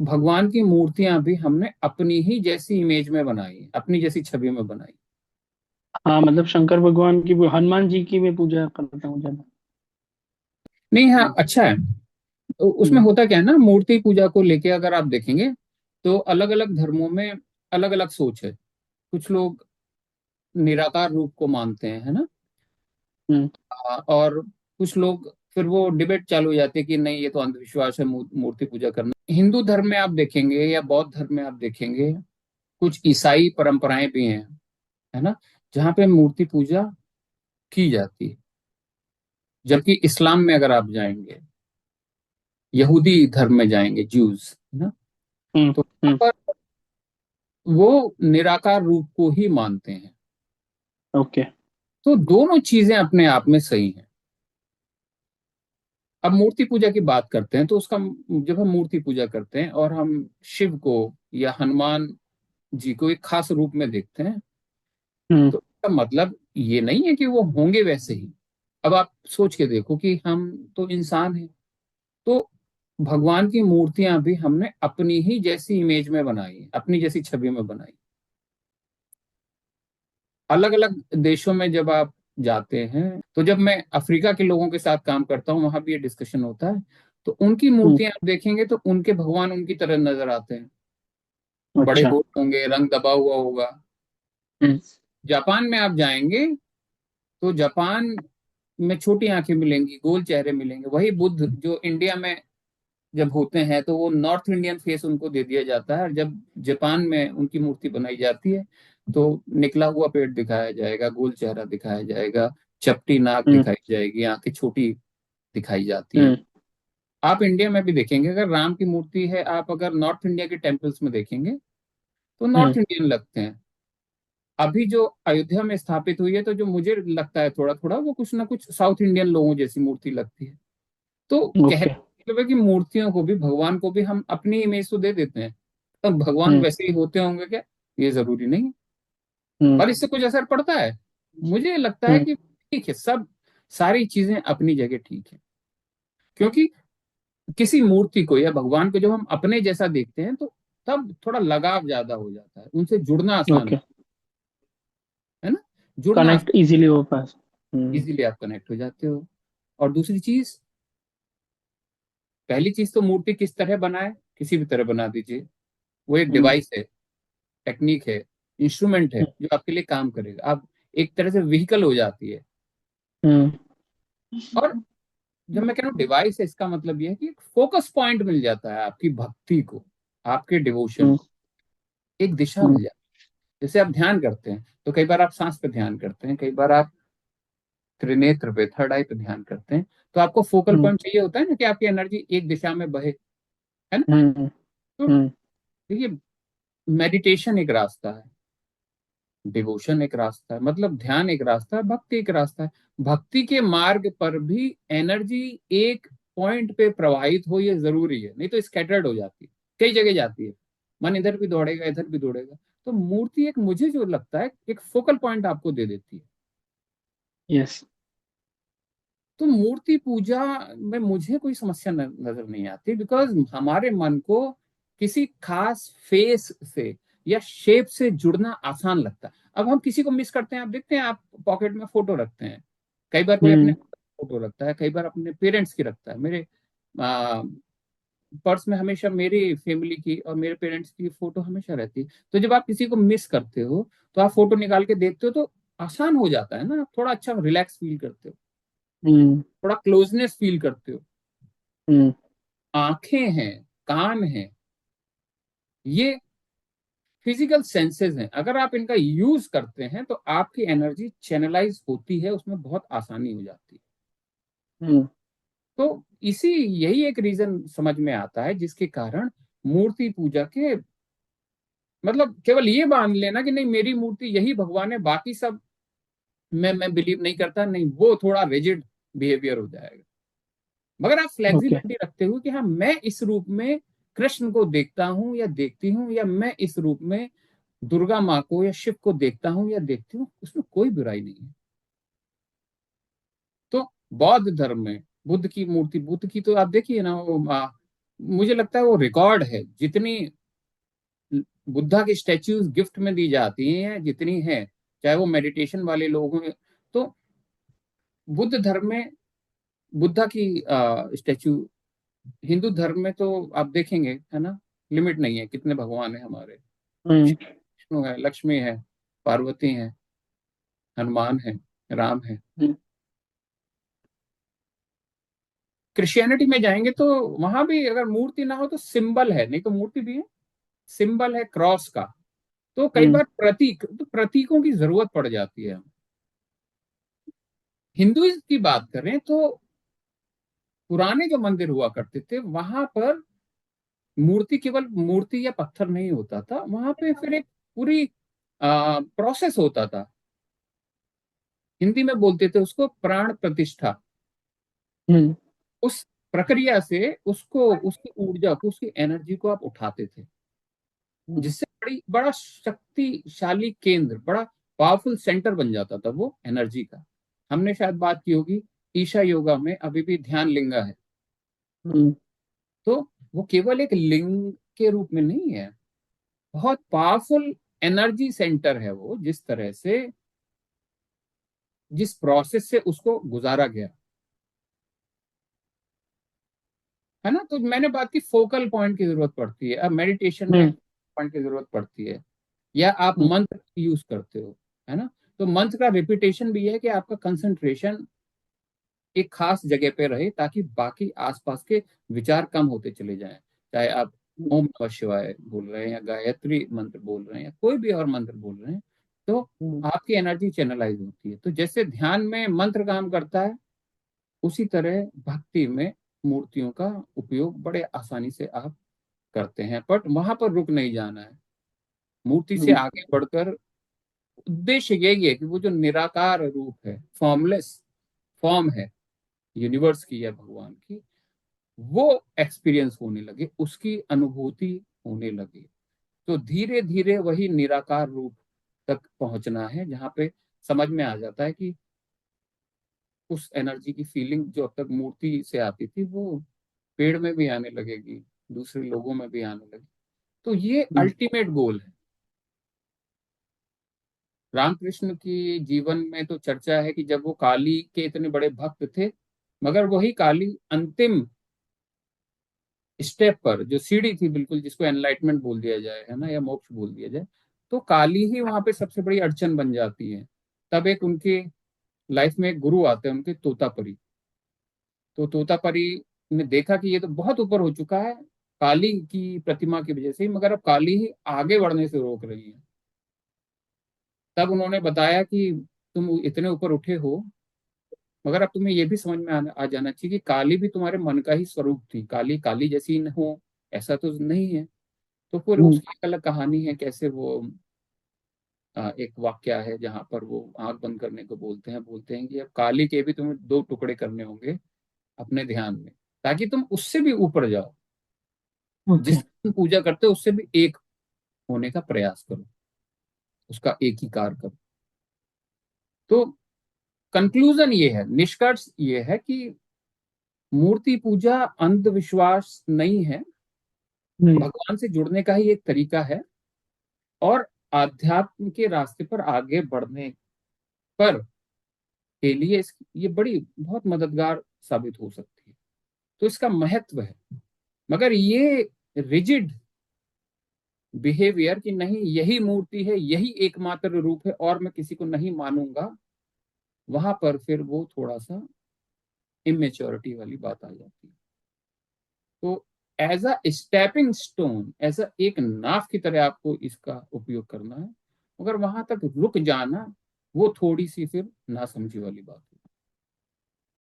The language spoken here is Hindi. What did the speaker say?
भगवान की मूर्तियां भी हमने अपनी ही जैसी इमेज में बनाई, अपनी जैसी छवि में बनाई। हाँ मतलब शंकर भगवान की हनुमान जी की मैं पूजा करता हूँ ज्यादा। नहीं, हाँ, हम्म। अच्छा है। तो उसमें हम्म। होता क्या है ना, मूर्ति पूजा को लेके अगर आप देखेंगे तो अलग अलग धर्मों में अलग अलग सोच है। कुछ लोग निराकार रूप को मानते हैं, है ना। हम्म। और कुछ लोग, फिर वो डिबेट चालू हो जाती है कि नहीं, ये तो अंधविश्वास है मूर्ति पूजा करना। हिंदू धर्म में आप देखेंगे या बौद्ध धर्म में आप देखेंगे, कुछ ईसाई परंपराएं भी हैं, है ना, जहाँ पे मूर्ति पूजा की जाती है। जबकि इस्लाम में अगर आप जाएंगे, यहूदी धर्म में जाएंगे, ज्यूज, है ना, हम्म। तो वहाँ हम्म। पर वो निराकार रूप को ही मानते हैं। ओके। तो दोनों चीजें अपने आप में सही हैं। अब मूर्ति पूजा की बात करते हैं तो उसका, जब हम मूर्ति पूजा करते हैं और हम शिव को या हनुमान जी को एक खास रूप में देखते हैं, हम्म। तो इसका मतलब ये नहीं है कि वो होंगे वैसे ही। अब आप सोच के देखो कि हम तो इंसान हैं। तो भगवान की मूर्तियां भी हमने अपनी ही जैसी इमेज में बनाई, अपनी जैसी छवि में बनाई। अलग अलग देशों में जब आप जाते हैं, तो जब मैं अफ्रीका के लोगों के साथ काम करता हूँ, वहां भी ये डिस्कशन होता है, तो उनकी हम्म। मूर्तियां आप देखेंगे तो उनके भगवान उनकी तरह नजर आते हैं। बड़े अच्छा। गोल होंगे, रंग दबा हुआ होगा। हम्म। जापान में आप जाएंगे तो जापान में छोटी आंखें मिलेंगी, गोल चेहरे मिलेंगे। वही बुद्ध जो इंडिया में जब होते हैं तो वो नॉर्थ इंडियन फेस उनको दे दिया जाता है, और जब जापान में उनकी मूर्ति बनाई जाती है तो निकला हुआ पेट दिखाया जाएगा, गोल चेहरा दिखाया जाएगा, चपटी नाक हम्म। दिखाई जाएगी, आंखें छोटी दिखाई जाती हैं। हम्म। आप इंडिया में भी देखेंगे, अगर राम की मूर्ति है, आप अगर नॉर्थ इंडिया के टेम्पल्स में देखेंगे तो हम्म। नॉर्थ इंडियन लगते हैं। अभी जो अयोध्या में स्थापित हुई है, तो जो मुझे लगता है थोड़ा थोड़ा, वो कुछ ना कुछ साउथ इंडियन लोगों जैसी मूर्ति लगती है। तो कहने ओके। का मतलब है कि मूर्तियों को भी, भगवान को भी हम अपनी इमेज तो दे देते हैं। तो भगवान हम्म। वैसे ही होते होंगे क्या? ये जरूरी नहीं है। हम्म। और इससे कुछ असर पड़ता है? मुझे लगता है हम्म। कि ठीक है, सब सारी चीजें अपनी जगह ठीक है। क्योंकि किसी मूर्ति को या भगवान को जब हम अपने जैसा देखते हैं तो तब थोड़ा लगाव ज्यादा हो जाता है, उनसे जुड़ना आसान ओके। है ना, जुड़ना कनेक्ट आसान, इजीली हो पास। हम्म। इजीली आप कनेक्ट हो जाते हो। और दूसरी चीज, पहली चीज तो मूर्ति किस तरह बनाए, किसी भी तरह बना दीजिए, वो एक हम्म। डिवाइस है, टेक्निक है, इंस्ट्रूमेंट है जो आपके लिए काम करेगा। आप एक तरह से व्हीकल हो जाती है। हम्म। और जब मैं कह रहा हूँ डिवाइस है, इसका मतलब यह है कि एक फोकस पॉइंट मिल जाता है आपकी भक्ति को, आपके डिवोशन हम्म। को, एक दिशा हम्म। मिल जाती है। जैसे आप ध्यान करते हैं तो कई बार आप सांस पे ध्यान करते हैं, कई बार आप त्रिनेत्र पे, थर्ड आई पे ध्यान करते हैं। तो आपको फोकल हम्म। पॉइंट चाहिए होता है ना, कि आपकी एनर्जी एक दिशा में बहे, है ना। हम्म। तो हम्म। देखिए, मेडिटेशन एक रास्ता है, डिवोशन एक रास्ता है, मतलब ध्यान एक रास्ता है, भक्ति एक रास्ता है। भक्ति के मार्ग पर भी एनर्जी एक पॉइंट पे प्रवाहित हो, ये जरूरी है, नहीं तो स्कैटर्ड हो जाती है, कई जगह जाती है। मन इधर भी दौड़ेगा, इधर भी दौड़ेगा। तो मूर्ति एक, मुझे जो लगता है, एक फोकल पॉइंट आपको दे देती है। यस। तो मूर्ति पूजा में मुझे कोई समस्या नजर नहीं आती, बिकॉज हमारे मन को किसी खास फेस से या शेप से जुड़ना आसान लगता है। अब हम किसी को मिस करते हैं, आप देखते हैं, आप पॉकेट में फोटो रखते हैं, कई बार कोई अपने हम्म। फोटो रखता है, कई बार अपने पेरेंट्स की रखता है। मेरे पर्स में हमेशा मेरी फैमिली की और मेरे पेरेंट्स की फोटो हमेशा रहती है। तो जब आप किसी को मिस करते हो तो आप फोटो निकाल के देखते हो, तो आसान हो जाता है ना, थोड़ा अच्छा रिलैक्स फील करते हो, हम्म। थोड़ा क्लोजनेस फील करते हो। हम्म। आंखें हैं, कान हैं, ये फिजिकल सेंसेस हैं, अगर आप इनका यूज करते हैं तो आपकी एनर्जी चैनलाइज होती है, उसमें बहुत आसानी हो जाती है। हम्म। तो यही एक रीजन समझ में आता है जिसके कारण मूर्ति पूजा के, मतलब केवल ये मान लेना कि नहीं, मेरी मूर्ति यही भगवान है, बाकी सब मैं बिलीव नहीं करता, नहीं, वो थोड़ा रिजिड बिहेवियर हो जाएगा। मगर आप ओके। फ्लेक्सिबिलिटी रखते हो कि हाँ, मैं इस रूप में कृष्ण को देखता हूं या देखती हूँ, या मैं इस रूप में दुर्गा माँ को या शिव को देखता हूँ या देखती हूँ, उसमें कोई बुराई नहीं है। तो बौद्ध धर्म में बुद्ध की मूर्ति, बुद्ध की तो आप देखिए ना, वो मुझे लगता है वो रिकॉर्ड है, जितनी बुद्धा की स्टैच्यूज गिफ्ट में दी जाती हैं जितनी है, चाहे वो मेडिटेशन वाले लोग हों, तो बुद्ध धर्म में बुद्धा की स्टैचू, हिंदू धर्म में तो आप देखेंगे है ना, लिमिट नहीं है कितने भगवान है हमारे। हम्म। विष्णु है, लक्ष्मी है, पार्वती है, हनुमान है, राम है। हम्म। क्रिश्चियनिटी में जाएंगे तो वहां भी अगर मूर्ति ना हो तो सिंबल है, नहीं तो मूर्ति भी है, सिंबल है क्रॉस का। तो कई हम्म। बार प्रतीक, तो प्रतीकों की जरूरत पड़ जाती है। हिंदुइज्म की बात करें तो पुराने जो मंदिर हुआ करते थे वहां पर मूर्ति केवल मूर्ति या पत्थर नहीं होता था, वहां पे फिर एक पूरी प्रोसेस होता था। हिंदी में बोलते थे उसको प्राण प्रतिष्ठा। हम्म। उस प्रक्रिया से उसको, उसकी ऊर्जा को, उसकी एनर्जी को आप उठाते थे, हम्म। जिससे बड़ा शक्तिशाली केंद्र, बड़ा पावरफुल सेंटर बन जाता था वो एनर्जी का। हमने शायद बात की होगी, ईशा योगा में अभी भी ध्यान लिंगा है। हम्म। तो वो केवल एक लिंग के रूप में नहीं है, बहुत पावरफुल एनर्जी सेंटर है वो, जिस तरह से, जिस प्रोसेस से उसको गुजारा गया है ना। तो मैंने बात की फोकल पॉइंट की जरूरत पड़ती है, अब मेडिटेशन में हम्म। पॉइंट की जरूरत पड़ती है, या आप हम्म। मंत्र यूज करते हो, है ना। तो मंत्र का रिपीटेशन भी है कि आपका कंसंट्रेशन एक खास जगह पे रहे, ताकि बाकी आसपास के विचार कम होते चले जाएं। चाहे आप ओम नमः शिवाय बोल रहे हैं, या गायत्री मंत्र बोल रहे हैं, या कोई भी और मंत्र बोल रहे हैं, तो हम्म। आपकी एनर्जी चैनलाइज होती है। तो जैसे ध्यान में मंत्र काम करता है, उसी तरह भक्ति में मूर्तियों का उपयोग बड़े आसानी से आप करते हैं। बट वहां पर रुक नहीं जाना है, मूर्ति से हम्म। आगे बढ़कर उद्देश्य यही है कि वो जो निराकार रूप है, फॉर्मलेस फॉर्म है यूनिवर्स की या भगवान की, वो एक्सपीरियंस होने लगे, उसकी अनुभूति होने लगे। तो धीरे धीरे वही निराकार रूप तक पहुंचना है, जहां पे समझ में आ जाता है कि उस एनर्जी की फीलिंग जो अब तक मूर्ति से आती थी, वो पेड़ में भी आने लगेगी, दूसरे लोगों में भी आने लगेगी। तो ये हम्म। अल्टीमेट गोल है। रामकृष्ण की जीवन में तो चर्चा है कि जब वो काली के इतने बड़े भक्त थे, मगर वही काली अंतिम स्टेप पर, जो सीढ़ी थी बिल्कुल, जिसको एनलाइटमेंट बोल दिया जाए है ना, या मोक्ष बोल दिया जाए, तो काली ही वहां पे सबसे बड़ी अड़चन बन जाती है। तब एक उनके लाइफ में एक गुरु आते हैं उनके, तोतापरी। तो तोतापरी ने देखा कि ये तो बहुत ऊपर हो चुका है काली की प्रतिमा की वजह से ही, मगर अब काली ही आगे बढ़ने से रोक रही है। तब उन्होंने बताया कि तुम इतने ऊपर उठे हो, मगर अब तुम्हें ये भी समझ में आ जाना चाहिए कि काली भी तुम्हारे मन का ही स्वरूप थी, काली काली जैसी न हो ऐसा तो नहीं है। तो फिर हम्म। उसकी एक अलग कहानी है, कैसे वो एक वाक्य है जहां पर वो आंख बंद करने को बोलते हैं कि अब काली के भी तुम्हें दो टुकड़े करने होंगे अपने ध्यान में, ताकि तुम उससे भी ऊपर जाओ, ओके। जिसकी तुम पूजा करते हो उससे भी एक होने का प्रयास करो, उसका एक ही कार करो। तो कंक्लूजन ये है, निष्कर्ष ये है कि मूर्ति पूजा अंधविश्वास नहीं है, हम्म। भगवान से जुड़ने का ही एक तरीका है, और आध्यात्म के रास्ते पर आगे बढ़ने पर के लिए ये बड़ी बहुत मददगार साबित हो सकती है। तो इसका महत्व है। मगर ये रिजिड बिहेवियर कि नहीं यही मूर्ति है, यही एकमात्र रूप है और मैं किसी को नहीं मानूंगा, वहां पर फिर वो थोड़ा सा इमेच्योरिटी वाली बात आ जाती है। तो as a stepping stone, as a एक नाव की तरह आपको इसका उपयोग करना है, मगर वहां तक रुक जाना वो थोड़ी सी फिर नासमझी वाली बात है।